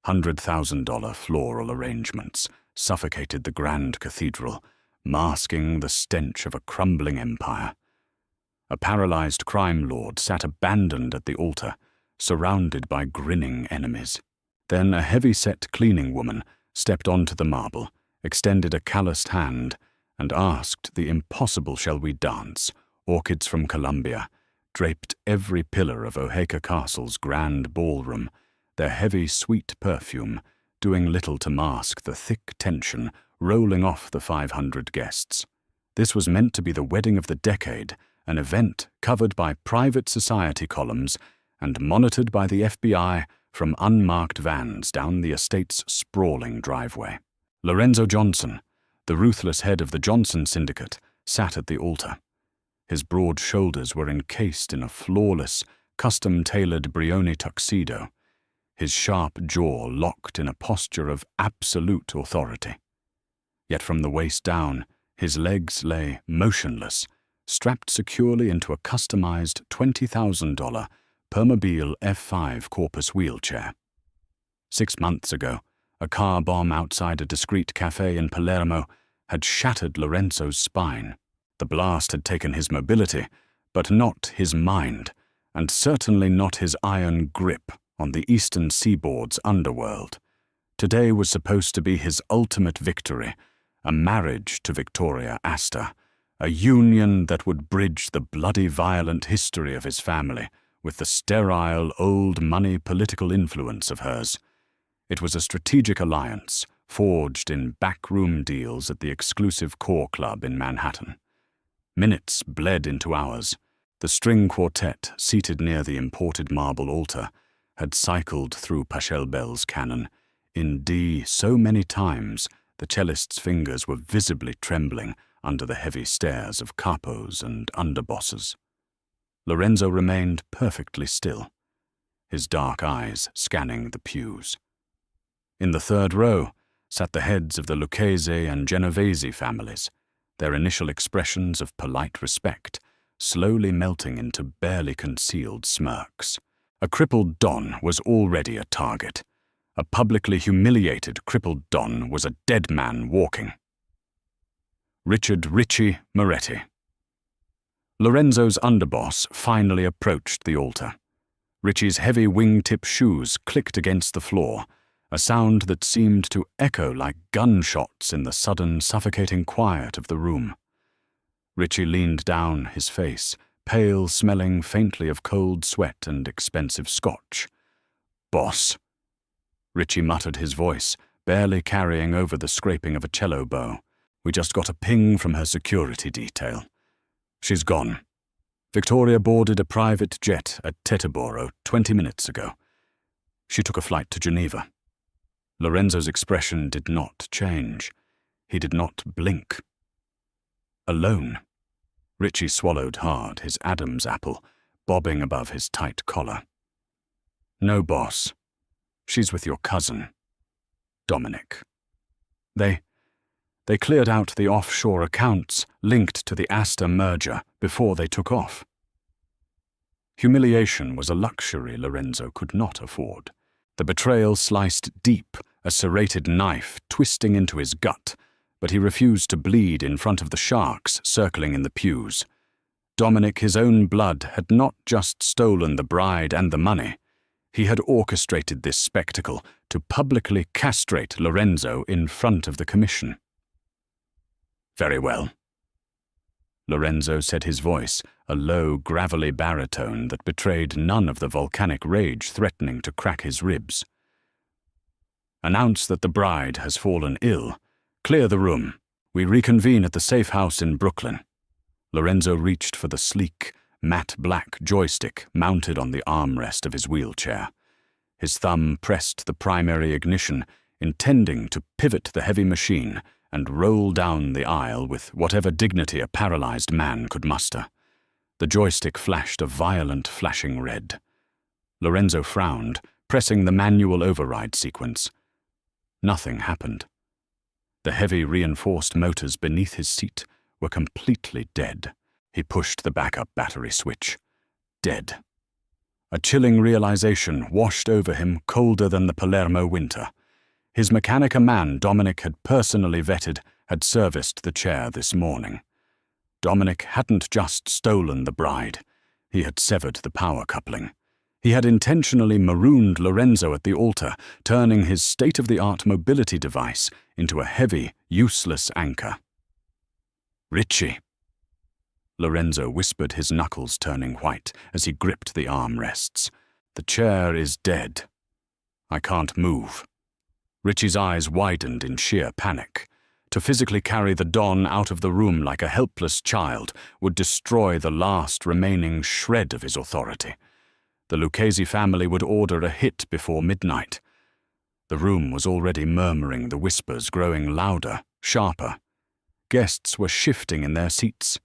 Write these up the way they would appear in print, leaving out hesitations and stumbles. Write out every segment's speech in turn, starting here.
$100,000 floral arrangements suffocated the grand cathedral, masking the stench of a crumbling empire. A paralyzed crime lord sat abandoned at the altar, surrounded by grinning enemies. Then a heavy-set cleaning woman stepped onto the marble, extended a calloused hand, and asked the impossible "Shall we dance?" Orchids from Colombia draped every pillar of Oaxaca Castle's grand ballroom, their heavy, sweet perfume doing little to mask the thick tension rolling off the 500 guests. This was meant to be the wedding of the decade, an event covered by private society columns and monitored by the FBI from unmarked vans down the estate's sprawling driveway. Lorenzo Johnson, the ruthless head of the Johnson Syndicate, sat at the altar. His broad shoulders were encased in a flawless, custom-tailored Brioni tuxedo, his sharp jaw locked in a posture of absolute authority. Yet from the waist down, his legs lay motionless, strapped securely into a customized $20,000 Permobile F5 Corpus wheelchair. 6 months ago, a car bomb outside a discreet cafe in Palermo had shattered Lorenzo's spine. The blast had taken his mobility, but not his mind, and certainly not his iron grip on the eastern seaboard's underworld. Today was supposed to be his ultimate victory, a marriage to Victoria Astor, a union that would bridge the bloody violent history of his family with the sterile, old-money political influence of hers. It was a strategic alliance, forged in backroom deals at the exclusive Core Club in Manhattan. Minutes bled into hours. The string quartet, seated near the imported marble altar, had cycled through Pachelbel's canon, in D so many times the cellist's fingers were visibly trembling under the heavy stares of capos and underbosses. Lorenzo remained perfectly still, his dark eyes scanning the pews. In the third row sat the heads of the Lucchese and Genovese families, their initial expressions of polite respect slowly melting into barely concealed smirks. A crippled Don was already a target. A publicly humiliated crippled Don was a dead man walking. Richard "Richie" Moretti. Lorenzo's underboss finally approached the altar. Richie's heavy wingtip shoes clicked against the floor, a sound that seemed to echo like gunshots in the sudden, suffocating quiet of the room. Richie leaned down, his face pale, smelling faintly of cold sweat and expensive scotch. "Boss," Richie muttered, his voice barely carrying over the scraping of a cello bow. "We just got a ping from her security detail. She's gone. Victoria boarded a private jet at Teterboro 20 minutes ago. She took a flight to Geneva." Lorenzo's expression did not change. He did not blink. Alone. Richie swallowed hard, his Adam's apple bobbing above his tight collar. "No, boss. She's with your cousin, Dominic. They cleared out the offshore accounts linked to the Astor merger before they took off." Humiliation was a luxury Lorenzo could not afford. The betrayal sliced deep, a serrated knife twisting into his gut, but he refused to bleed in front of the sharks circling in the pews. Dominic, his own blood, had not just stolen the bride and the money. He had orchestrated this spectacle to publicly castrate Lorenzo in front of the commission. "Very well." Lorenzo said, his voice a low, gravelly baritone that betrayed none of the volcanic rage threatening to crack his ribs. "Announce that the bride has fallen ill. Clear the room. We reconvene at the safe house in Brooklyn." Lorenzo reached for the sleek, matte black joystick mounted on the armrest of his wheelchair. His thumb pressed the primary ignition, intending to pivot the heavy machine and roll down the aisle with whatever dignity a paralyzed man could muster. The joystick flashed a violent flashing red. Lorenzo frowned, pressing the manual override sequence. Nothing happened. The heavy reinforced motors beneath his seat were completely dead. He pushed the backup battery switch. Dead. A chilling realization washed over him, colder than the Palermo winter. His Mechanica man Dominic had personally vetted had serviced the chair this morning. Dominic hadn't just stolen the bride. He had severed the power coupling. He had intentionally marooned Lorenzo at the altar, turning his state-of-the-art mobility device into a heavy, useless anchor. "Richie," Lorenzo whispered, his knuckles turning white as he gripped the armrests. "The chair is dead. I can't move." Richie's eyes widened in sheer panic. To physically carry the Don out of the room like a helpless child would destroy the last remaining shred of his authority. The Lucchese family would order a hit before midnight. The room was already murmuring, the whispers growing louder, sharper. Guests were shifting in their seats.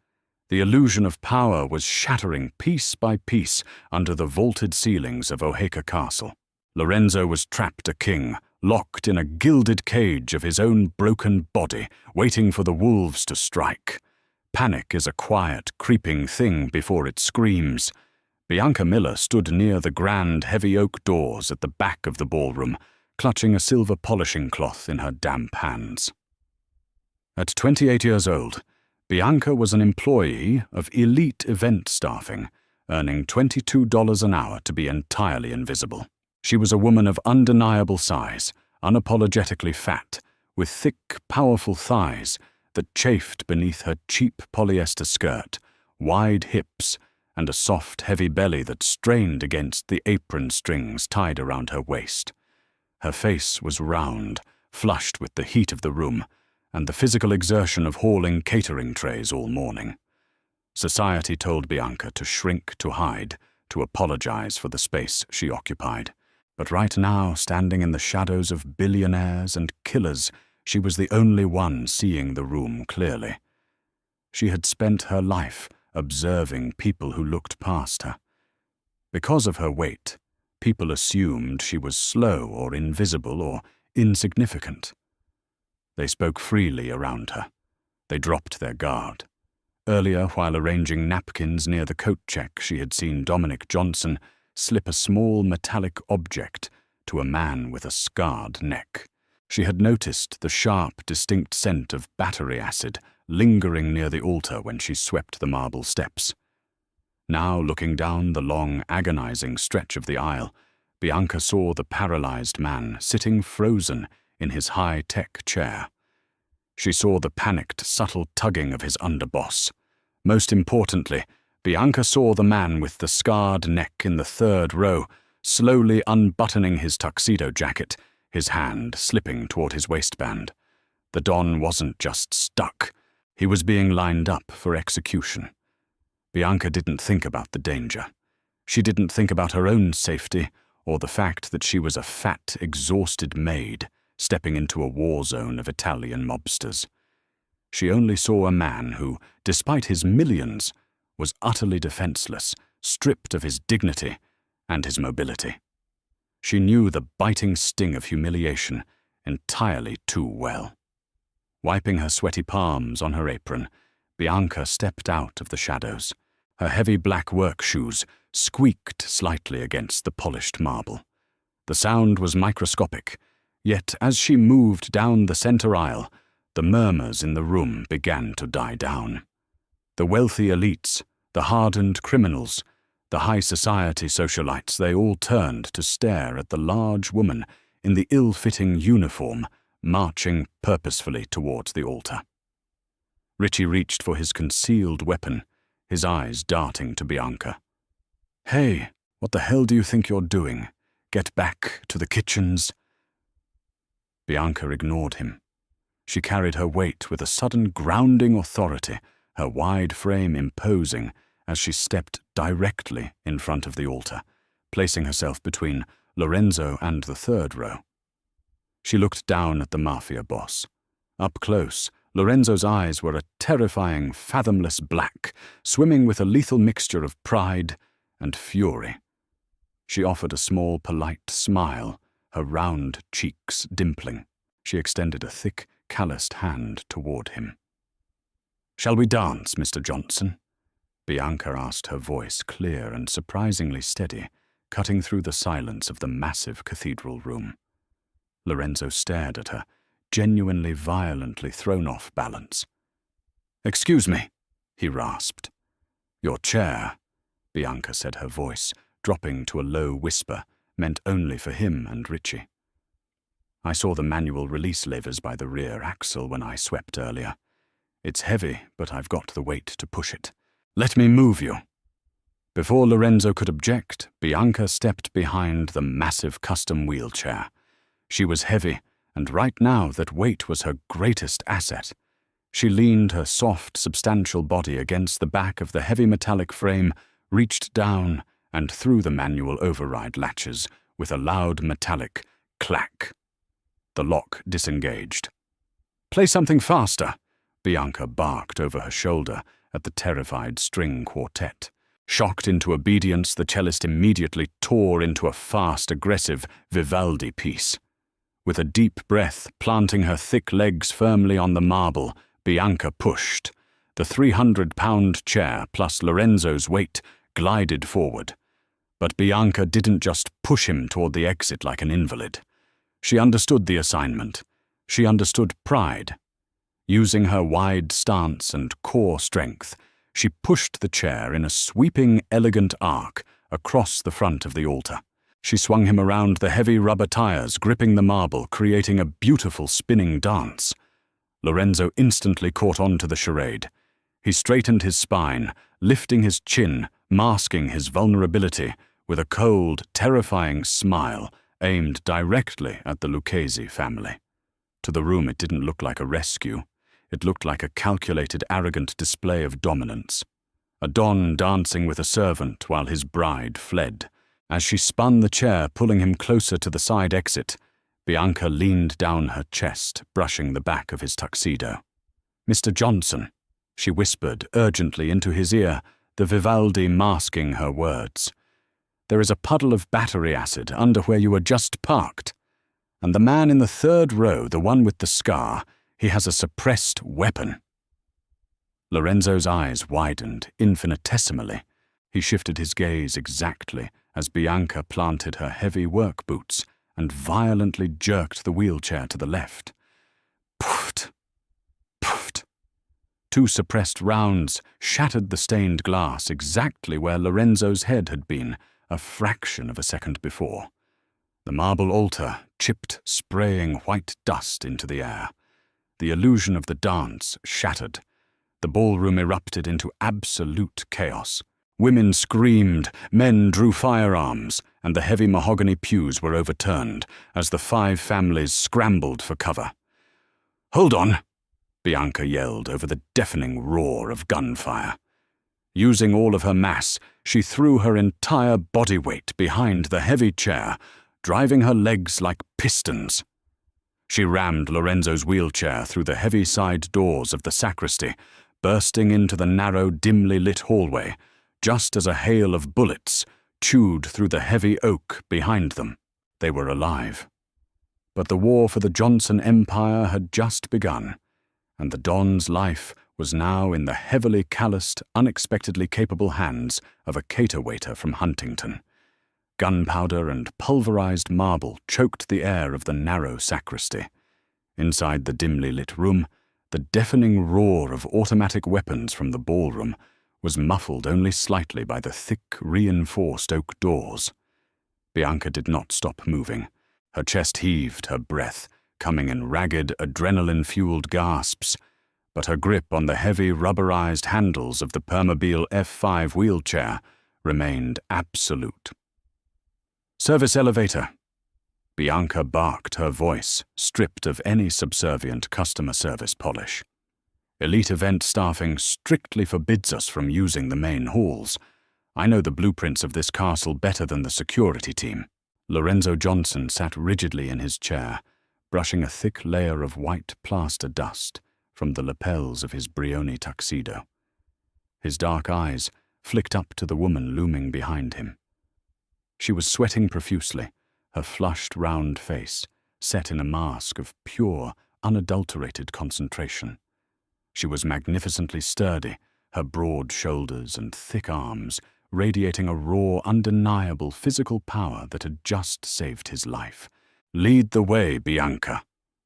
The illusion of power was shattering piece by piece under the vaulted ceilings of Oheka Castle. Lorenzo was trapped a king, locked in a gilded cage of his own broken body, waiting for the wolves to strike. Panic is a quiet, creeping thing before it screams. Bianca Miller stood near the grand, heavy oak doors at the back of the ballroom, clutching a silver polishing cloth in her damp hands. At 28 years old, Bianca was an employee of elite event staffing, earning $22 an hour to be entirely invisible. She was a woman of undeniable size, unapologetically fat, with thick, powerful thighs that chafed beneath her cheap polyester skirt, wide hips, and a soft, heavy belly that strained against the apron strings tied around her waist. Her face was round, flushed with the heat of the room, and the physical exertion of hauling catering trays all morning. Society told Bianca to shrink, to hide, to apologize for the space she occupied. But right now, standing in the shadows of billionaires and killers, she was the only one seeing the room clearly. She had spent her life observing people who looked past her. Because of her weight, people assumed she was slow or invisible or insignificant. They spoke freely around her. They dropped their guard. Earlier, while arranging napkins near the coat check, she had seen Dominic Johnson slip a small metallic object to a man with a scarred neck. She had noticed the sharp, distinct scent of battery acid lingering near the altar when she swept the marble steps. Now, looking down the long, agonizing stretch of the aisle, Bianca saw the paralyzed man sitting frozen in his high-tech chair. She saw the panicked, subtle tugging of his underboss. Most importantly, Bianca saw the man with the scarred neck in the third row, slowly unbuttoning his tuxedo jacket, his hand slipping toward his waistband. The Don wasn't just stuck. He was being lined up for execution. Bianca didn't think about the danger. She didn't think about her own safety or the fact that she was a fat, exhausted maid stepping into a war zone of Italian mobsters. She only saw a man who, despite his millions, was utterly defenseless, stripped of his dignity and his mobility. She knew the biting sting of humiliation entirely too well. Wiping her sweaty palms on her apron, Bianca stepped out of the shadows. Her heavy black work shoes squeaked slightly against the polished marble. The sound was microscopic, yet as she moved down the center aisle, the murmurs in the room began to die down. The wealthy elites, the hardened criminals, the high society socialites, they all turned to stare at the large woman in the ill-fitting uniform marching purposefully towards the altar. Richie reached for his concealed weapon, his eyes darting to Bianca. "Hey, what the hell do you think you're doing? Get back to the kitchens." Bianca ignored him. She carried her weight with a sudden grounding authority, her wide frame imposing as she stepped directly in front of the altar, placing herself between Lorenzo and the third row. She looked down at the Mafia Boss. Up close, Lorenzo's eyes were a terrifying, fathomless black, swimming with a lethal mixture of pride and fury. She offered a small, polite smile, her round cheeks dimpling. She extended a thick, calloused hand toward him. "Shall we dance, Mr. Johnson?" Bianca asked, her voice clear and surprisingly steady, cutting through the silence of the massive cathedral room. Lorenzo stared at her, genuinely violently thrown off balance. "Excuse me," he rasped. "Your chair," Bianca said, her voice dropping to a low whisper meant only for him and Richie. "I saw the manual release levers by the rear axle when I swept earlier. It's heavy, but I've got the weight to push it. Let me move you." Before Lorenzo could object, Bianca stepped behind the massive custom wheelchair. She was heavy, and right now that weight was her greatest asset. She leaned her soft, substantial body against the back of the heavy metallic frame, reached down, and threw the manual override latches with a loud metallic clack. The lock disengaged. "Play something faster," Bianca barked over her shoulder at the terrified string quartet. Shocked into obedience, the cellist immediately tore into a fast, aggressive Vivaldi piece. With a deep breath, planting her thick legs firmly on the marble, Bianca pushed. The 300-pound chair plus Lorenzo's weight glided forward. But Bianca didn't just push him toward the exit like an invalid. She understood the assignment. She understood pride. Using her wide stance and core strength, she pushed the chair in a sweeping, elegant arc across the front of the altar. She swung him around the heavy rubber tires, gripping the marble, creating a beautiful spinning dance. Lorenzo instantly caught on to the charade. He straightened his spine, lifting his chin, masking his vulnerability with a cold, terrifying smile aimed directly at the Lucchese family. To the room, it didn't look like a rescue. It looked like a calculated, arrogant display of dominance. A don dancing with a servant while his bride fled. As she spun the chair, pulling him closer to the side exit, Bianca leaned down her chest, brushing the back of his tuxedo. "Mr. Johnson," she whispered urgently into his ear, the Vivaldi masking her words. "There is a puddle of battery acid under where you were just parked. And the man in the third row, the one with the scar, he has a suppressed weapon." Lorenzo's eyes widened infinitesimally. He shifted his gaze exactly as Bianca planted her heavy work boots and violently jerked the wheelchair to the left. Puffed! Puffed! 2 suppressed rounds shattered the stained glass exactly where Lorenzo's head had been a fraction of a second before. The marble altar chipped, spraying white dust into the air. The illusion of the dance shattered. The ballroom erupted into absolute chaos. Women screamed, men drew firearms, and the heavy mahogany pews were overturned as the 5 families scrambled for cover. "Hold on!" Bianca yelled over the deafening roar of gunfire. Using all of her mass, she threw her entire body weight behind the heavy chair, driving her legs like pistons. She rammed Lorenzo's wheelchair through the heavy side doors of the sacristy, bursting into the narrow, dimly lit hallway, just as a hail of bullets chewed through the heavy oak behind them. They were alive. But the war for the Johnson Empire had just begun, and the Don's life was now in the heavily calloused, unexpectedly capable hands of a caterwaiter from Huntington. Gunpowder and pulverized marble choked the air of the narrow sacristy. Inside the dimly lit room, the deafening roar of automatic weapons from the ballroom was muffled only slightly by the thick, reinforced oak doors. Bianca did not stop moving. Her chest heaved, her breath coming in ragged, adrenaline-fueled gasps, but her grip on the heavy, rubberized handles of the Permobile F5 wheelchair remained absolute. "Service elevator." Bianca barked, her voice stripped of any subservient customer service polish. "Elite event staffing strictly forbids us from using the main halls. I know the blueprints of this castle better than the security team." Lorenzo Johnson sat rigidly in his chair, brushing a thick layer of white plaster dust from the lapels of his Brioni tuxedo. His dark eyes flicked up to the woman looming behind him. She was sweating profusely, her flushed, round face set in a mask of pure, unadulterated concentration. She was magnificently sturdy, her broad shoulders and thick arms radiating a raw, undeniable physical power that had just saved his life. "Lead the way, Bianca,"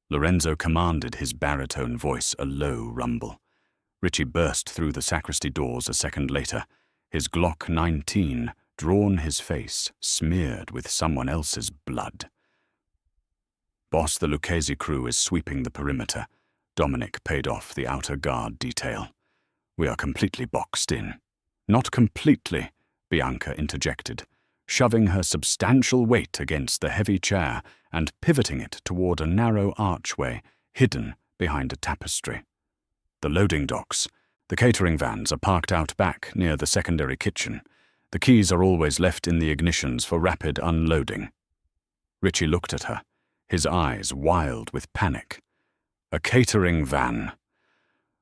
Lorenzo commanded, his baritone voice a low rumble. Richie burst through the sacristy doors a second later, his Glock 19 drawn, his face smeared with someone else's blood. "Boss, the Lucchese crew is sweeping the perimeter." Dominic paid off the outer guard detail. "We are completely boxed in." "Not completely," Bianca interjected, shoving her substantial weight against the heavy chair and pivoting it toward a narrow archway hidden behind a tapestry. "The loading docks. The catering vans are parked out back near the secondary kitchen. The keys are always left in the ignitions for rapid unloading." Richie looked at her, his eyes wild with panic. "A catering van?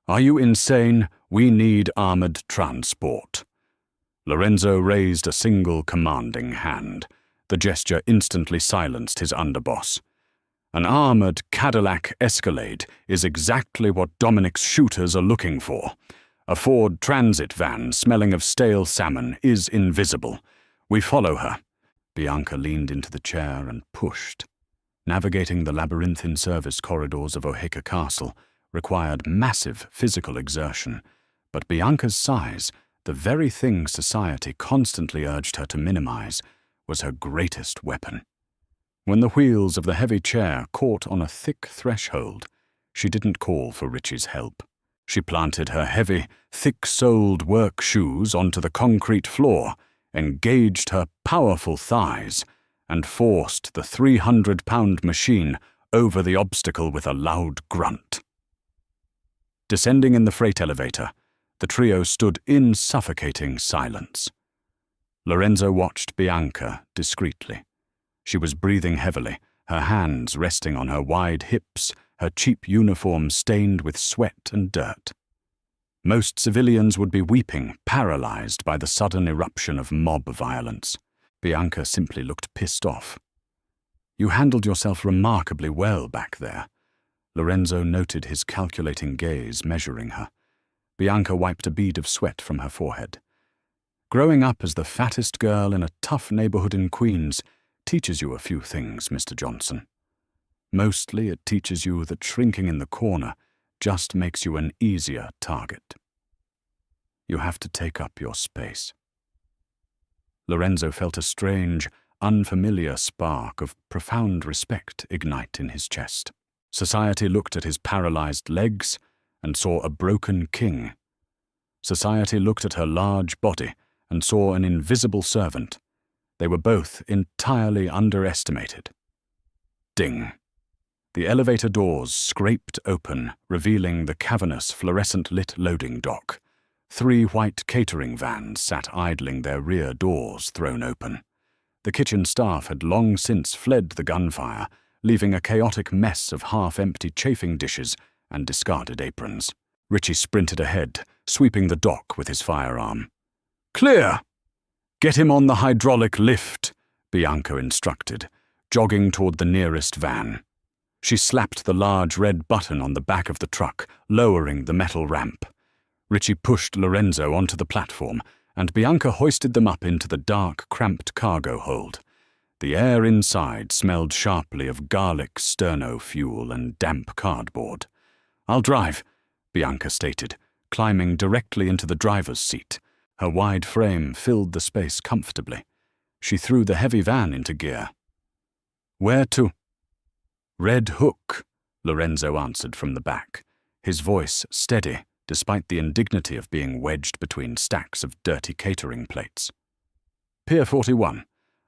Are you insane? We need armored transport." Lorenzo raised a single commanding hand. The gesture instantly silenced his underboss. "An armored Cadillac Escalade is exactly what Dominic's shooters are looking for. A Ford Transit van smelling of stale salmon is invisible. We follow her." Bianca leaned into the chair and pushed. Navigating the labyrinthine service corridors of Oheka Castle required massive physical exertion, but Bianca's size, the very thing society constantly urged her to minimize, was her greatest weapon. When the wheels of the heavy chair caught on a thick threshold, she didn't call for Richie's help. She planted her heavy, thick-soled work shoes onto the concrete floor, engaged her powerful thighs, and forced the 300-pound machine over the obstacle with a loud grunt. Descending in the freight elevator, the trio stood in suffocating silence. Lorenzo watched Bianca discreetly. She was breathing heavily, her hands resting on her wide hips, her cheap uniform stained with sweat and dirt. Most civilians would be weeping, paralyzed by the sudden eruption of mob violence. Bianca simply looked pissed off. "You handled yourself remarkably well back there." Lorenzo noted his calculating gaze measuring her. Bianca wiped a bead of sweat from her forehead. "Growing up as the fattest girl in a tough neighborhood in Queens teaches you a few things, Mr. Johnson. Mostly it teaches you that shrinking in the corner just makes you an easier target. You have to take up your space." Lorenzo felt a strange, unfamiliar spark of profound respect ignite in his chest. Society looked at his paralyzed legs and saw a broken king. Society looked at her large body and saw an invisible servant. They were both entirely underestimated. Ding. The elevator doors scraped open, revealing the cavernous, fluorescent-lit loading dock. 3 white catering vans sat idling, their rear doors thrown open. The kitchen staff had long since fled the gunfire, leaving a chaotic mess of half-empty chafing dishes and discarded aprons. Richie sprinted ahead, sweeping the dock with his firearm. "Clear! Get him on the hydraulic lift," Bianca instructed, jogging toward the nearest van. She slapped the large red button on the back of the truck, lowering the metal ramp. Richie pushed Lorenzo onto the platform, and Bianca hoisted them up into the dark, cramped cargo hold. The air inside smelled sharply of garlic, sterno fuel, and damp cardboard. "I'll drive," Bianca stated, climbing directly into the driver's seat. Her wide frame filled the space comfortably. She threw the heavy van into gear. "Where to?" "Red Hook," Lorenzo answered from the back, his voice steady despite the indignity of being wedged between stacks of dirty catering plates. "Pier 41.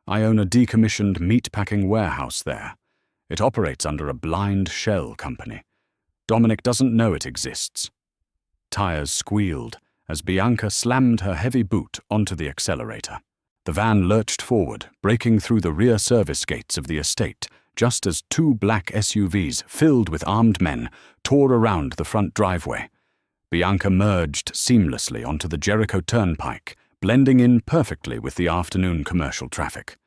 I own a decommissioned meatpacking warehouse there. It operates under a blind shell company. Dominic doesn't know it exists." Tires squealed as Bianca slammed her heavy boot onto the accelerator. The van lurched forward, breaking through the rear service gates of the estate, just as 2 black SUVs filled with armed men tore around the front driveway. Bianca merged seamlessly onto the Jericho Turnpike, blending in perfectly with the afternoon commercial traffic.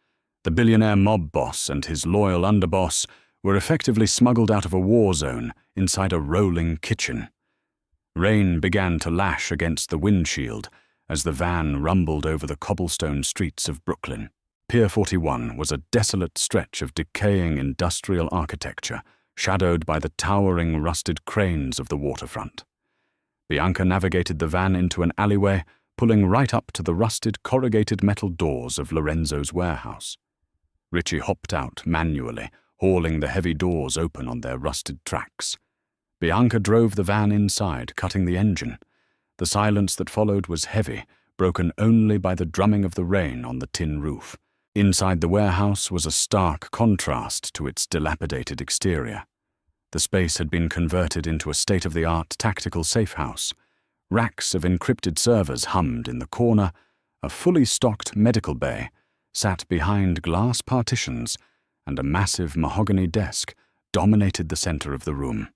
The billionaire mob boss and his loyal underboss were effectively smuggled out of a war zone inside a rolling kitchen. Rain began to lash against the windshield, as the van rumbled over the cobblestone streets of Brooklyn. Pier 41 was a desolate stretch of decaying industrial architecture, shadowed by the towering rusted cranes of the waterfront. Bianca navigated the van into an alleyway, pulling right up to the rusted corrugated metal doors of Lorenzo's warehouse. Richie hopped out manually, hauling the heavy doors open on their rusted tracks. Bianca drove the van inside, cutting the engine. The silence that followed was heavy, broken only by the drumming of the rain on the tin roof. Inside the warehouse was a stark contrast to its dilapidated exterior. The space had been converted into a state-of-the-art tactical safe house. Racks of encrypted servers hummed in the corner. A fully stocked medical bay sat behind glass partitions, and a massive mahogany desk dominated the center of the room.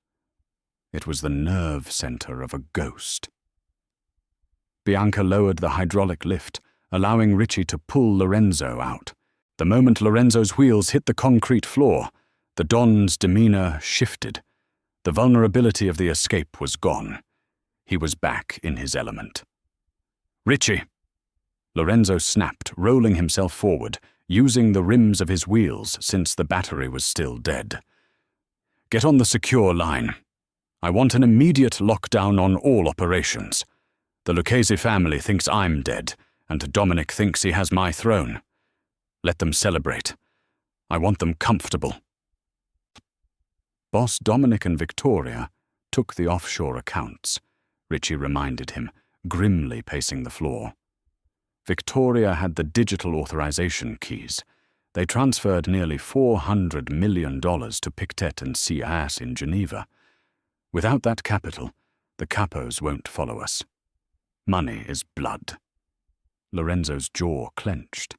It was the nerve center of a ghost. Bianca lowered the hydraulic lift, allowing Richie to pull Lorenzo out. The moment Lorenzo's wheels hit the concrete floor, the Don's demeanor shifted. The vulnerability of the escape was gone. He was back in his element. "Richie!" Lorenzo snapped, rolling himself forward, using the rims of his wheels since the battery was still dead. "Get on the secure line. I want an immediate lockdown on all operations. The Lucchese family thinks I'm dead, and Dominic thinks he has my throne. Let them celebrate. I want them comfortable." Boss Dominic and Victoria took the offshore accounts, Richie reminded him, grimly pacing the floor. Victoria had the digital authorization keys. They transferred nearly $400 million to Pictet and CIS in Geneva. Without that capital, the capos won't follow us. Money is blood. Lorenzo's jaw clenched.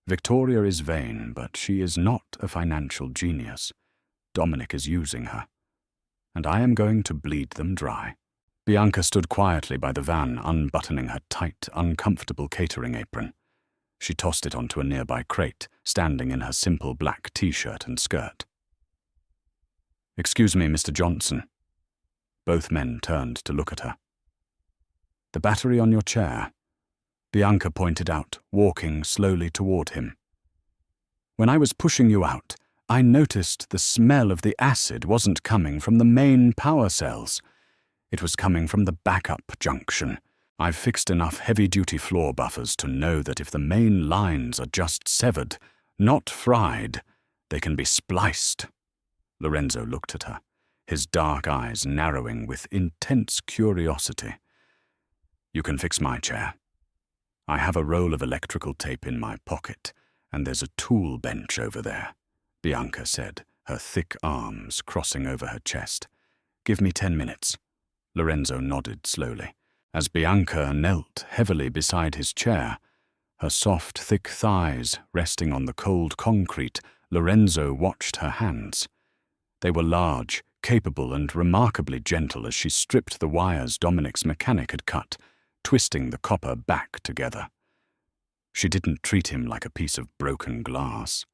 Victoria is vain, but she is not a financial genius. Dominic is using her, and I am going to bleed them dry. Bianca stood quietly by the van, unbuttoning her tight, uncomfortable catering apron. She tossed it onto a nearby crate, standing in her simple black t-shirt and skirt. "Excuse me, Mr. Johnson." Both men turned to look at her. "The battery on your chair," Bianca pointed out, walking slowly toward him. "When I was pushing you out, I noticed the smell of the acid wasn't coming from the main power cells. It was coming from the backup junction. I've fixed enough heavy-duty floor buffers to know that if the main lines are just severed, not fried, they can be spliced." Lorenzo looked at her, his dark eyes narrowing with intense curiosity. "You can fix my chair. I have a roll of electrical tape in my pocket, and there's a tool bench over there," Bianca said, her thick arms crossing over her chest. "Give me 10 minutes. Lorenzo nodded slowly. As Bianca knelt heavily beside his chair, her soft, thick thighs resting on the cold concrete, Lorenzo watched her hands. They were large, capable, and remarkably gentle as she stripped the wires Dominic's mechanic had cut, twisting the copper back together. She didn't treat him like a piece of broken glass.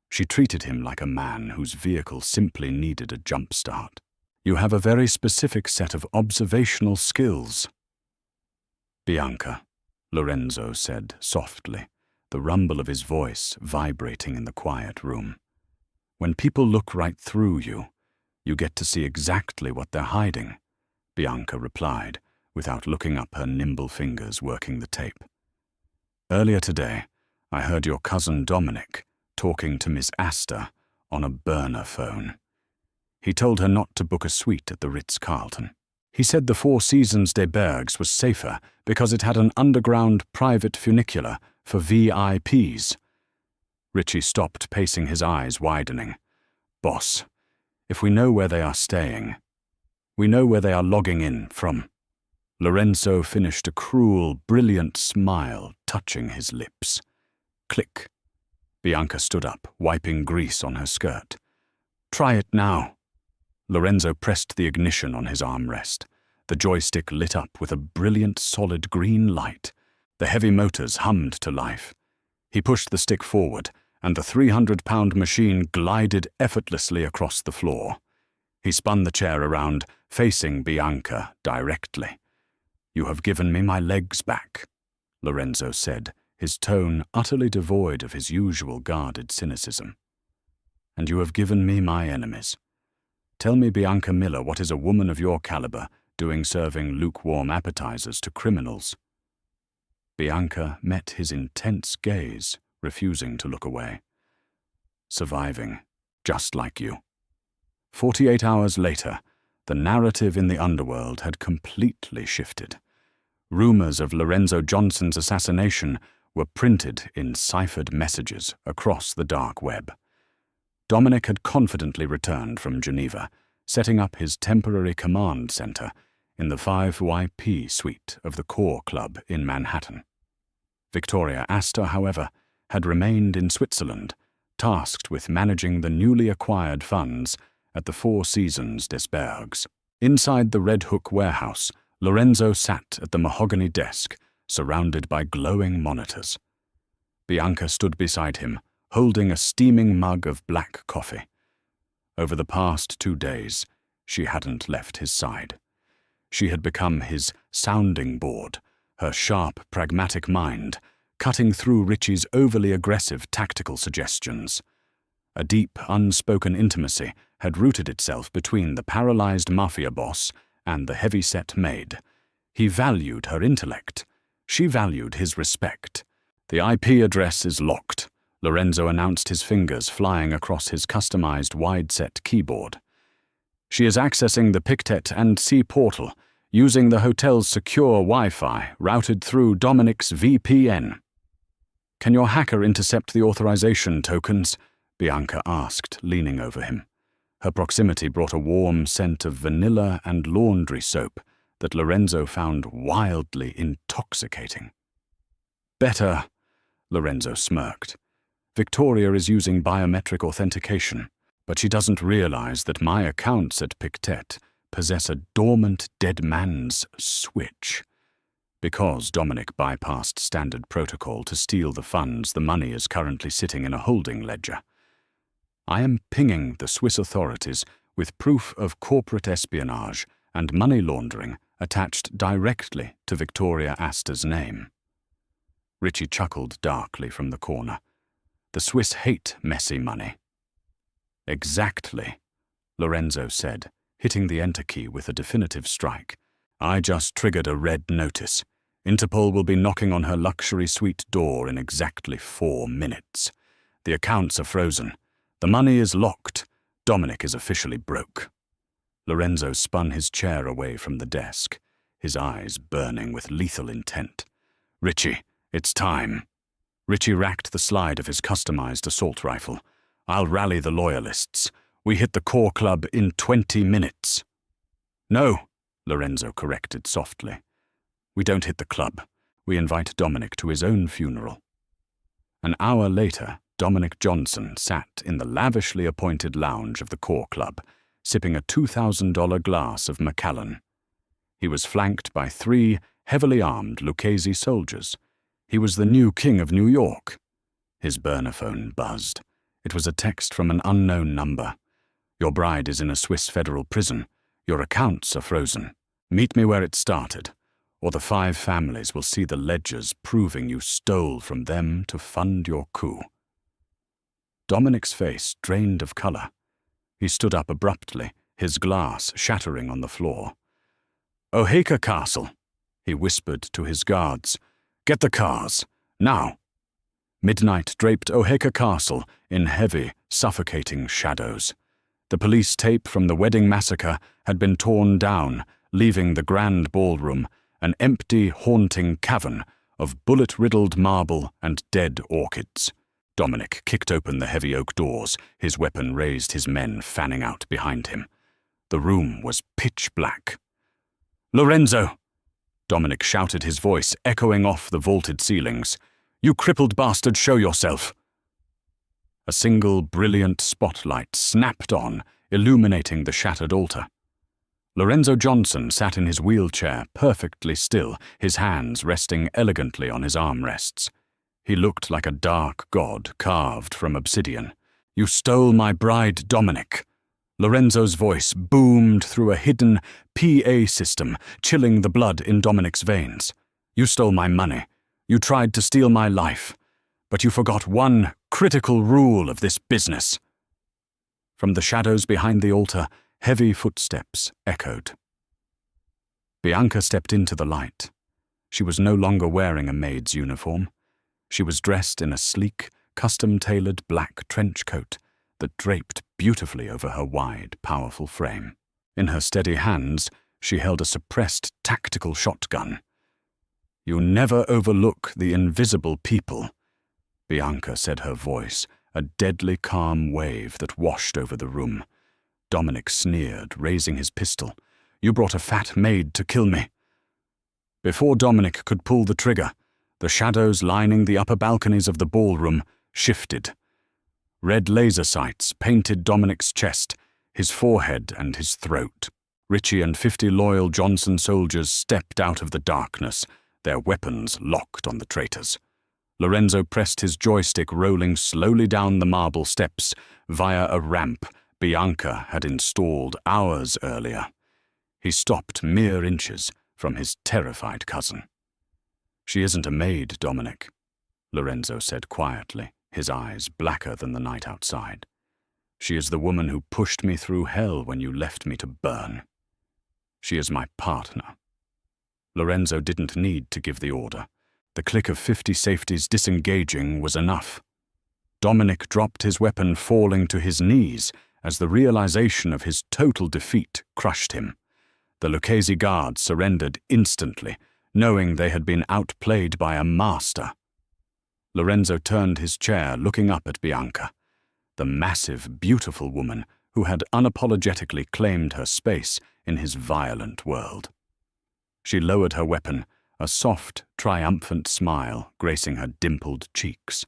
She treated him like a man whose vehicle simply needed a jump start. "You have a very specific set of observational skills." "Bianca," Lorenzo said softly, the rumble of his voice vibrating in the quiet room. "When people look right through you, you get to see exactly what they're hiding," Bianca replied, without looking up, her nimble fingers working the tape. "Earlier today, I heard your cousin Dominic talking to Miss Astor on a burner phone. He told her not to book a suite at the Ritz-Carlton. He said the Four Seasons des Bergs was safer because it had an underground private funicular for VIPs. Richie stopped, pacing, his eyes widening. "Boss, if we know where they are staying, we know where they are logging in from." Lorenzo finished, a cruel, brilliant smile touching his lips. Click. Bianca stood up, wiping grease on her skirt. "Try it now." Lorenzo pressed the ignition on his armrest. The joystick lit up with a brilliant, solid green light. The heavy motors hummed to life. He pushed the stick forward, and the 300-pound machine glided effortlessly across the floor. He spun the chair around, facing Bianca directly. "You have given me my legs back," Lorenzo said, his tone utterly devoid of his usual guarded cynicism. "And you have given me my enemies. Tell me, Bianca Miller, what is a woman of your caliber doing serving lukewarm appetizers to criminals?" Bianca met his intense gaze, refusing to look away. "Surviving, just like you." 48 hours later, the narrative in the underworld had completely shifted. Rumors of Lorenzo Johnson's assassination were printed in ciphered messages across the dark web. Dominic had confidently returned from Geneva, setting up his temporary command center in the 5YP suite of the Core Club in Manhattan. Victoria Astor, however, had remained in Switzerland, tasked with managing the newly acquired funds at the Four Seasons des Bergs. Inside the Red Hook warehouse, Lorenzo sat at the mahogany desk, surrounded by glowing monitors. Bianca stood beside him, holding a steaming mug of black coffee. Over the past 2 days, she hadn't left his side. She had become his sounding board, her sharp, pragmatic mind cutting through Richie's overly aggressive tactical suggestions. A deep, unspoken intimacy had rooted itself between the paralyzed Mafia Boss and the heavy-set maid. He valued her intellect. She valued his respect. "The IP address is locked," Lorenzo announced, his fingers flying across his customized wide-set keyboard. "She is accessing the Pictet and C portal, using the hotel's secure Wi-Fi routed through Dominic's VPN. "Can your hacker intercept the authorization tokens?" Bianca asked, leaning over him. Her proximity brought a warm scent of vanilla and laundry soap that Lorenzo found wildly intoxicating. "Better," Lorenzo smirked. "Victoria is using biometric authentication, but she doesn't realize that my accounts at Pictet possess a dormant dead man's switch. Because Dominic bypassed standard protocol to steal the funds, the money is currently sitting in a holding ledger. I am pinging the Swiss authorities with proof of corporate espionage and money laundering attached directly to Victoria Astor's name." Richie chuckled darkly from the corner. "The Swiss hate messy money." "Exactly," Lorenzo said, hitting the enter key with a definitive strike. "I just triggered a red notice. Interpol will be knocking on her luxury suite door in exactly 4 minutes. The accounts are frozen. The money is locked. Dominic is officially broke." Lorenzo spun his chair away from the desk, his eyes burning with lethal intent. "Richie, it's time." Richie racked the slide of his customized assault rifle. "I'll rally the loyalists. We hit the Core Club in 20 minutes. "No," Lorenzo corrected softly. "We don't hit the club. We invite Dominic to his own funeral." An hour later, Dominic Johnson sat in the lavishly appointed lounge of the Core Club, sipping a $2,000 glass of Macallan. He was flanked by 3 heavily armed Lucchese soldiers. He was the new king of New York. His burner phone buzzed. It was a text from an unknown number. "Your bride is in a Swiss federal prison. Your accounts are frozen. Meet me where it started, or the 5 families will see the ledgers proving you stole from them to fund your coup." Dominic's face drained of color. He stood up abruptly, his glass shattering on the floor. "Oheka Castle," he whispered to his guards. "Get the cars, now." Midnight draped Oheka Castle in heavy, suffocating shadows. The police tape from the wedding massacre had been torn down, leaving the grand ballroom an empty, haunting cavern of bullet-riddled marble and dead orchids. Dominic kicked open the heavy oak doors, his weapon raised, his men fanning out behind him. The room was pitch black. "Lorenzo!" Dominic shouted, his voice echoing off the vaulted ceilings. "You crippled bastard, show yourself!" A single brilliant spotlight snapped on, illuminating the shattered altar. Lorenzo Johnson sat in his wheelchair, perfectly still, his hands resting elegantly on his armrests. He looked like a dark god carved from obsidian. "You stole my bride, Dominic." Lorenzo's voice boomed through a hidden PA system, chilling the blood in Dominic's veins. "You stole my money. You tried to steal my life. But you forgot one critical rule of this business." From the shadows behind the altar, heavy footsteps echoed. Bianca stepped into the light. She was no longer wearing a maid's uniform. She was dressed in a sleek, custom-tailored black trench coat that draped beautifully over her wide, powerful frame. In her steady hands, she held a suppressed tactical shotgun. "You never overlook the invisible people," Bianca said, her voice a deadly calm wave that washed over the room. Dominic sneered, raising his pistol. "You brought a fat maid to kill me." Before Dominic could pull the trigger, the shadows lining the upper balconies of the ballroom shifted. Red laser sights painted Dominic's chest, his forehead and his throat. Richie and 50 loyal Johnson soldiers stepped out of the darkness, their weapons locked on the traitors. Lorenzo pressed his joystick, rolling slowly down the marble steps via a ramp Bianca had installed hours earlier. He stopped mere inches from his terrified cousin. "She isn't a maid, Dominic," Lorenzo said quietly, his eyes blacker than the night outside. "She is the woman who pushed me through hell when you left me to burn. She is my partner." Lorenzo didn't need to give the order. The click of 50 safeties disengaging was enough. Dominic dropped his weapon, falling to his knees as the realization of his total defeat crushed him. The Lucchese guards surrendered instantly, knowing they had been outplayed by a master. Lorenzo turned his chair, looking up at Bianca, the massive, beautiful woman who had unapologetically claimed her space in his violent world. She lowered her weapon, a soft, triumphant smile gracing her dimpled cheeks.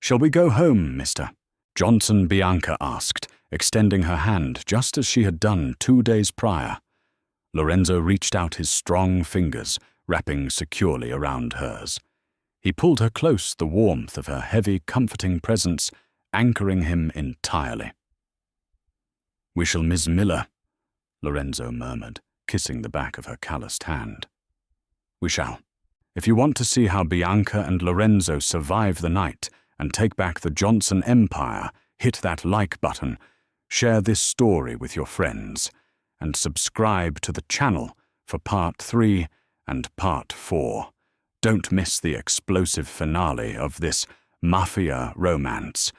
"Shall we go home, mister?" Johnson, Bianca asked, extending her hand just as she had done 2 days prior. Lorenzo reached out his strong fingers, wrapping securely around hers. He pulled her close, the warmth of her heavy, comforting presence anchoring him entirely. "We shall miss Miller," Lorenzo murmured, kissing the back of her calloused hand. "We shall. If you want to see how Bianca and Lorenzo survive the night and take back the Johnson Empire, hit that like button, share this story with your friends, and subscribe to the channel for Part 3 and Part 4. Don't miss the explosive finale of this Mafia romance,